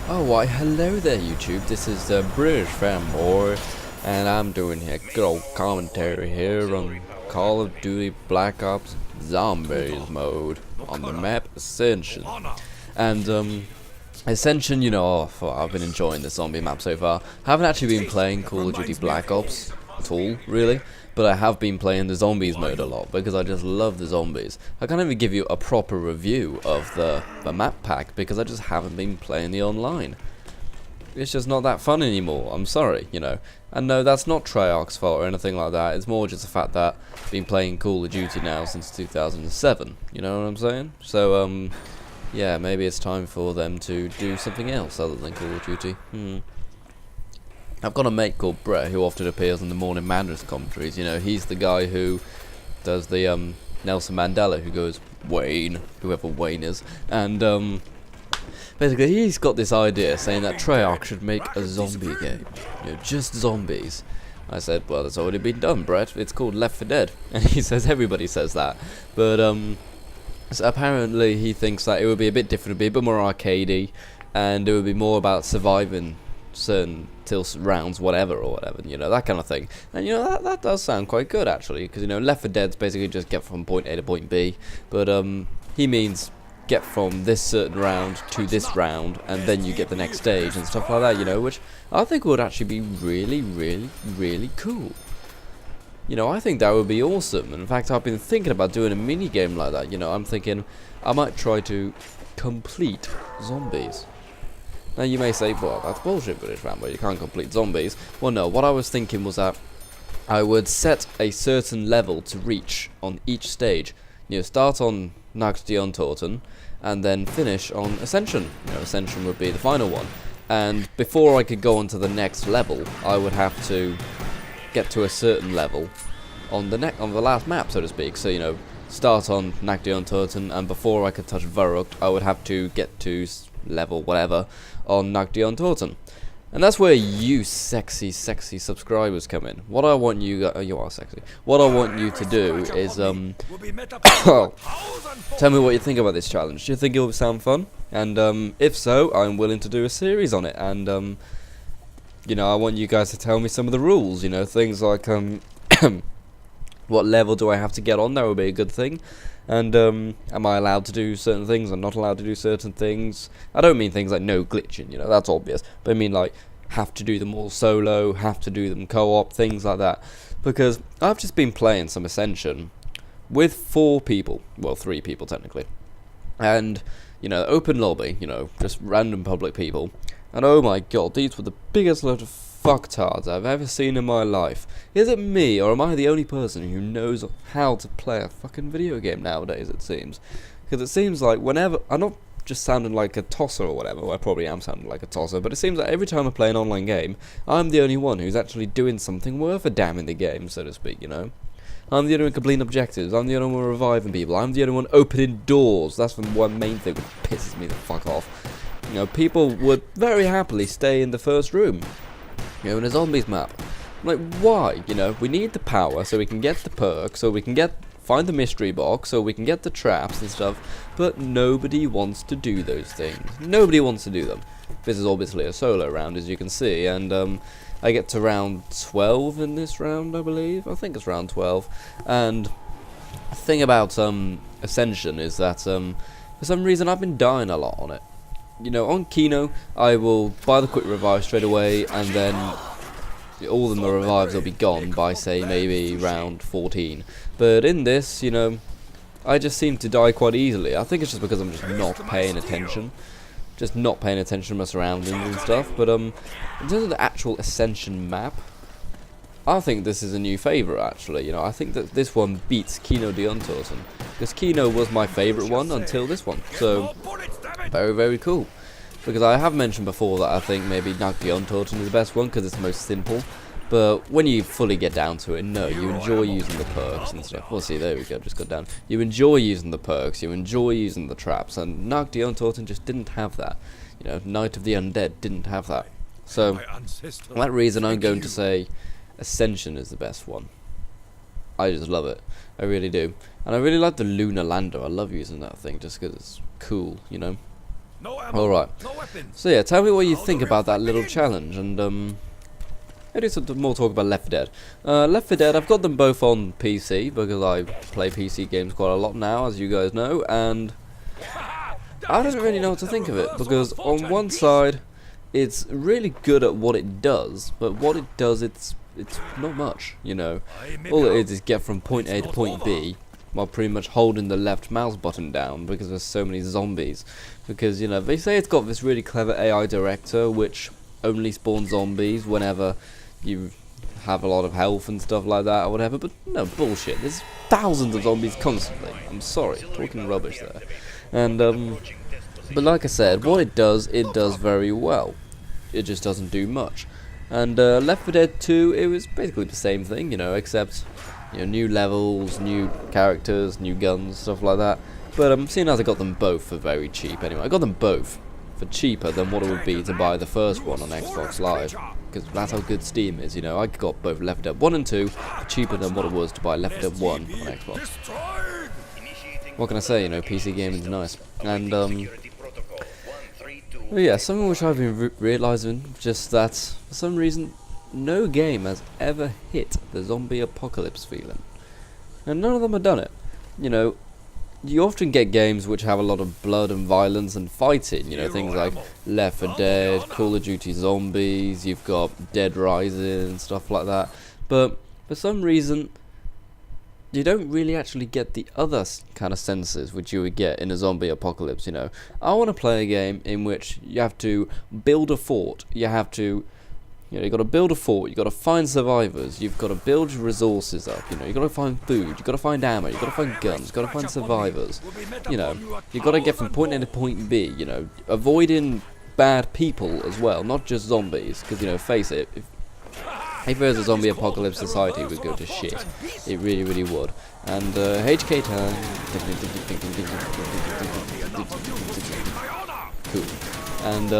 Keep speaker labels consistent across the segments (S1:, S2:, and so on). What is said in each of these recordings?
S1: Oh, why, hello there, YouTube. This is the British fanboy, and I'm doing a good old commentary here on Call of Duty Black Ops Zombies mode on the map Ascension. And, Ascension, you know, I've been enjoying the zombie map so far. I haven't actually been playing Call of Duty Black Ops at all, really, but I have been playing the zombies mode a lot because I just love the zombies. I can't even give you a proper review of the map pack because I just haven't been playing the online. It's just not that fun anymore, I'm sorry, you know. And no, that's not Treyarch's fault or anything like that, it's more just the fact that I've been playing Call of Duty now since 2007, you know what I'm saying? So, yeah, maybe it's time for them to do something else other than Call of Duty. I've got a mate called Brett who often appears in the Morning Manners commentaries. You know, he's the guy who does the Nelson Mandela, who goes Wayne, whoever Wayne is, and basically he's got this idea saying that Treyarch should make a zombie game, you know, just zombies. I said, well, that's already been done, Brett. It's called Left 4 Dead, and he says everybody says that, but so apparently he thinks that it would be a bit different, it would be a bit more arcadey, and it would be more about surviving certain rounds, whatever, you know, that kind of thing. And you know, that does sound quite good actually, because you know, Left 4 Dead's basically just get from point A to point B, but he means get from this certain round to this round, and then you get the next stage and stuff like that, you know, which I think would actually be really, really, really cool. You know, I think that would be awesome. In fact, I've been thinking about doing a mini game like that. You know, I'm thinking I might try to complete zombies. Now you may say, well, that's bullshit, British fanboy, you can't complete zombies. Well, no, what I was thinking was that I would set a certain level to reach on each stage. You know, start on Nacht die Untoten, and then finish on Ascension. You know, Ascension would be the final one. And before I could go on to the next level, I would have to get to a certain level on the last map, so to speak. So, you know, start on Nacht die Untoten, and before I could touch Verrucht, I would have to get to level whatever on Nacht die Untoten. And that's where you sexy subscribers come in. What I want you you are sexy. What I want you to do is tell me what you think about this challenge. Do you think it will sound fun? And if so, I'm willing to do a series on it. And you know, I want you guys to tell me some of the rules, you know, things like what level do I have to get on? That would be a good thing. And am I allowed to do certain things? I'm not allowed to do certain things. I don't mean things like no glitching, you know, that's obvious. But I mean like have to do them all solo, have to do them co-op, things like that. Because I've just been playing some Ascension with 4 people, well 3 people technically. And, you know, open lobby, you know, just random public people. And oh my god, these were the biggest load of fucktards I've ever seen in my life. Is it me, or am I the only person who knows how to play a fucking video game nowadays, it seems? Because it seems like whenever, I'm not just sounding like a tosser or whatever, well, I probably am sounding like a tosser, but it seems like every time I play an online game, I'm the only one who's actually doing something worth a damn in the game, so to speak, you know? I'm the only one completing objectives, I'm the only one reviving people, I'm the only one opening doors. That's the one main thing which pisses me the fuck off. You know, people would very happily stay in the first room, you know, in a zombies map. I'm like, why? You know, we need the power so we can get the perk, so we can find the mystery box, so we can get the traps and stuff, but nobody wants to do those things. Nobody wants to do them. This is obviously a solo round, as you can see, and I get to round 12 in this round, I believe. I think it's round 12. And the thing about Ascension is that for some reason I've been dying a lot on it. You know, on Kino, I will buy the quick revive straight away, and then all of the revives will be gone by, say, maybe round 14. But in this, you know, I just seem to die quite easily. I think it's just because I'm just not paying attention. Just not paying attention to my surroundings and stuff. But in terms of the actual Ascension map, I think this is a new favourite, actually. You know, I think that this one beats Kino die Untoten, because Kino was my favourite one until this one. So very, very cool. Because I have mentioned before that I think maybe Nacht die Untoten is the best one because it's the most simple. But when you fully get down to it, no, you enjoy using the perks and stuff. We'll see, there we go, just got down. You enjoy using the perks, you enjoy using the traps, and Nacht die Untoten just didn't have that. You know, Night of the Undead didn't have that. So, for that reason, I'm going to say Ascension is the best one. I just love it. I really do. And I really like the lunar lander. I love using that thing just because it's cool, you know. Alright. So yeah, tell me what you think about that little challenge, and maybe some more talk about Left 4 Dead. Left 4 Dead, I've got them both on PC, because I play PC games quite a lot now, as you guys know, and I don't really know what to think of it, because on one side, it's really good at what it does, but what it does, it's not much, you know. All it is get from point A to point B, while pretty much holding the left mouse button down, because there's so many zombies. Because, you know, they say it's got this really clever AI director, which only spawns zombies whenever you have a lot of health and stuff like that, or whatever, but no, bullshit. There's thousands of zombies constantly. I'm sorry, talking rubbish there. And, but like I said, what it does very well. It just doesn't do much. And Left 4 Dead 2, it was basically the same thing, you know, except, you know, new levels, new characters, new guns, stuff like that. But seeing as I got them both for very cheap anyway, I got them both for cheaper than what it would be to buy the first one on Xbox Live, because that's how good Steam is, you know. I got both Left 4 Dead 1 and 2 for cheaper than what it was to buy Left 4 Dead 1 on Xbox. What can I say, you know, PC gaming is nice. And well, yeah, something which I've been realising, just that, for some reason, no game has ever hit the zombie apocalypse feeling. And none of them have done it. You know, you often get games which have a lot of blood and violence and fighting, you know, things like Left 4 Dead, Call of Duty Zombies, you've got Dead Rising and stuff like that. But for some reason, you don't really actually get the other kind of senses which you would get in a zombie apocalypse, you know. I want to play a game in which you have to build a fort, you have to, you know, you've got to build a fort, you've got to find survivors, you've got to build your resources up, you know, you've got to find food, you've got to find ammo, you've got to find guns, you've got to find survivors, you know, you've got to get from point A to point B, you know, avoiding bad people as well, not just zombies, because, you know, face it, if there was a zombie apocalypse, society would go to shit. It really, really would. And HK time. Cool. And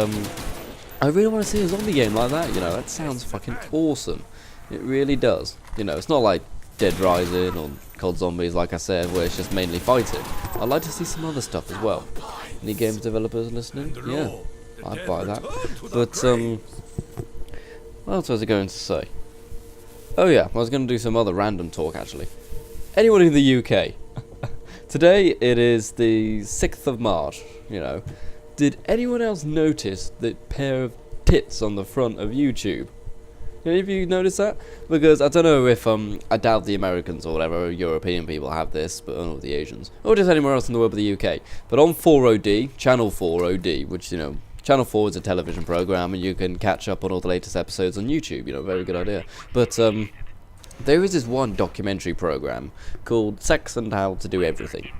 S1: I really want to see a zombie game like that. You know, that sounds fucking awesome. It really does. You know, it's not like Dead Rising or Cold Zombies, like I said, where it's just mainly fighting. I'd like to see some other stuff as well. Any games developers listening? Yeah, I'd buy that. But what else was I going to say? Oh yeah, I was going to do some other random talk actually. Anyone in the UK? Today it is the 6th of March, you know. Did anyone else notice the pair of tits on the front of YouTube? Any of you notice that? Because I don't know if, I doubt the Americans or whatever, European people have this, but or the Asians, or just anywhere else in the world but the UK. But on 4OD, channel 4OD, which, you know, Channel 4 is a television program, and you can catch up on all the latest episodes on YouTube, you know, very good idea. But, there is this one documentary program called Sex and How to Do Everything.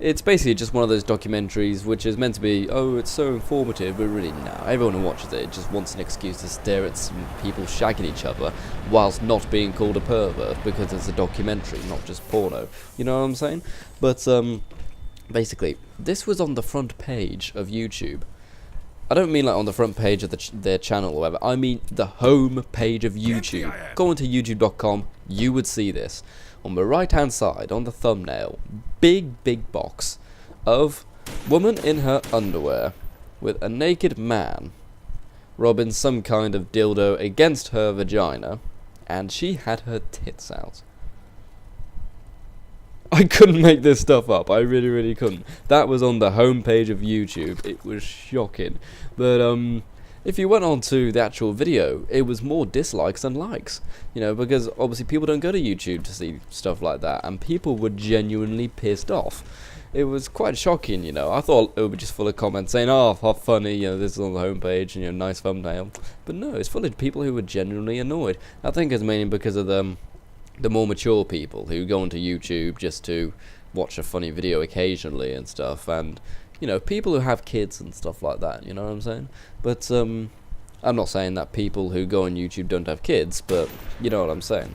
S1: It's basically just one of those documentaries which is meant to be, oh, it's so informative, but really, no. Everyone who watches it just wants an excuse to stare at some people shagging each other whilst not being called a pervert, because it's a documentary, not just porno. You know what I'm saying? But, basically, this was on the front page of YouTube. I don't mean like on the front page of their channel or whatever, I mean the home page of YouTube. Go onto youtube.com, you would see this. On the right hand side, on the thumbnail, big box of woman in her underwear with a naked man rubbing some kind of dildo against her vagina, and she had her tits out. I couldn't make this stuff up. I really couldn't. That was on the homepage of YouTube. It was shocking. But if you went on to the actual video, it was more dislikes than likes. You know, because obviously people don't go to YouTube to see stuff like that, and people were genuinely pissed off. It was quite shocking, you know. I thought it would be just full of comments saying, oh, how funny, you know, this is on the homepage, and, you know, nice thumbnail. But no, it's full of people who were genuinely annoyed. I think it's mainly because of the more mature people who go onto YouTube just to watch a funny video occasionally and stuff, and, you know, people who have kids and stuff like that, you know what I'm saying? But I'm not saying that people who go on YouTube don't have kids, but you know what I'm saying.